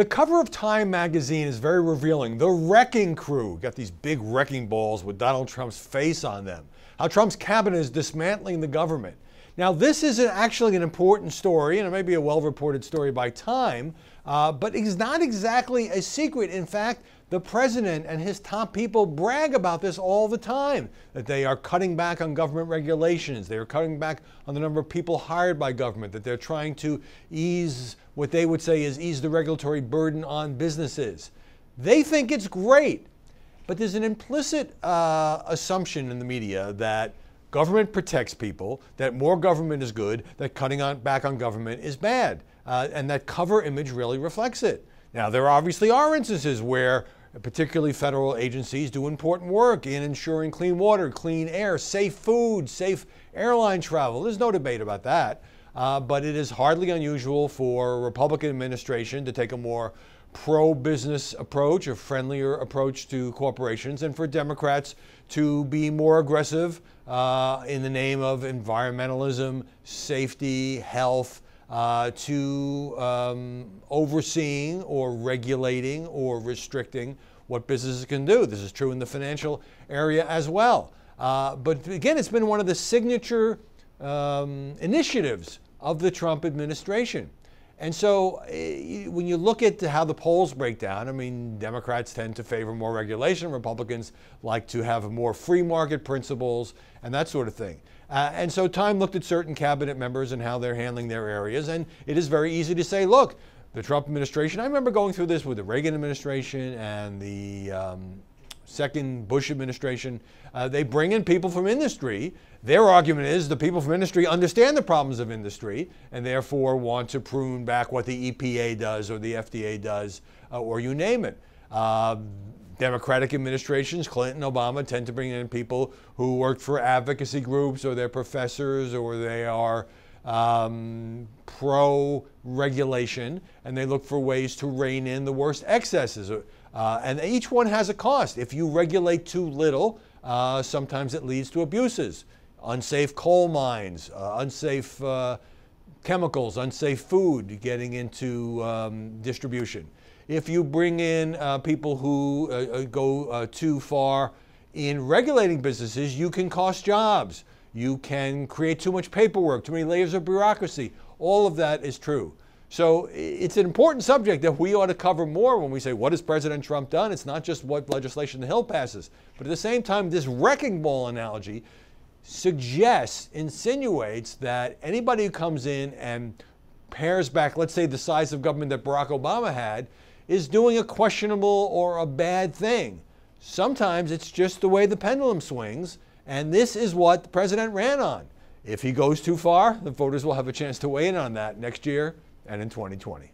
The cover of Time magazine is very revealing. The Wrecking Crew, got these big wrecking balls with Donald Trump's face on them. How Trump's cabinet is dismantling the government. Now, this is actually an important story, and it may be a well-reported story by Time, but it's not exactly a secret. In fact, the president and his top people brag about this all the time, that they are cutting back on government regulations, they are cutting back on the number of people hired by government, that they're trying to ease, what they would say is ease the regulatory burden on businesses. They think it's great, but there's an implicit assumption in the media that government protects people, that more government is good, that cutting back on government is bad, and that cover image really reflects it. Now, there obviously are instances where particularly federal agencies do important work in ensuring clean water, clean air, safe food, safe airline travel. There's no debate about that. But it is hardly unusual for a Republican administration to take a more pro-business approach, a friendlier approach to corporations, and for Democrats to be more aggressive in the name of environmentalism, safety, health, to overseeing or regulating or restricting what businesses can do. This is true in the financial area as well. But again, it's been one of the signature initiatives of the Trump administration. And so when you look at how the polls break down, I mean, Democrats tend to favor more regulation. Republicans like to have more free market principles and that sort of thing. And so Time looked at certain cabinet members and how they're handling their areas. And it is very easy to say, look, the Trump administration, I remember going through this with the Reagan administration and the second Bush administration. They bring in people from industry. Their argument is the people from industry understand the problems of industry and therefore want to prune back what the EPA does or the FDA does or you name it. Democratic administrations, Clinton, Obama, tend to bring in people who worked for advocacy groups or they're professors or they are pro-regulation and they look for ways to rein in the worst excesses. And each one has a cost. If you regulate too little, sometimes it leads to abuses. Unsafe coal mines, unsafe chemicals, unsafe food getting into distribution. If you bring in people who go too far in regulating businesses, you can cost jobs. You can create too much paperwork, too many layers of bureaucracy. All of that is true. So it's an important subject that we ought to cover more when we say, what has President Trump done? It's not just what legislation the Hill passes. But at the same time, this wrecking ball analogy suggests, insinuates that anybody who comes in and pares back, let's say the size of government that Barack Obama had, is doing a questionable or a bad thing. Sometimes it's just the way the pendulum swings, and this is what the president ran on. If he goes too far, the voters will have a chance to weigh in on that next year and in 2020.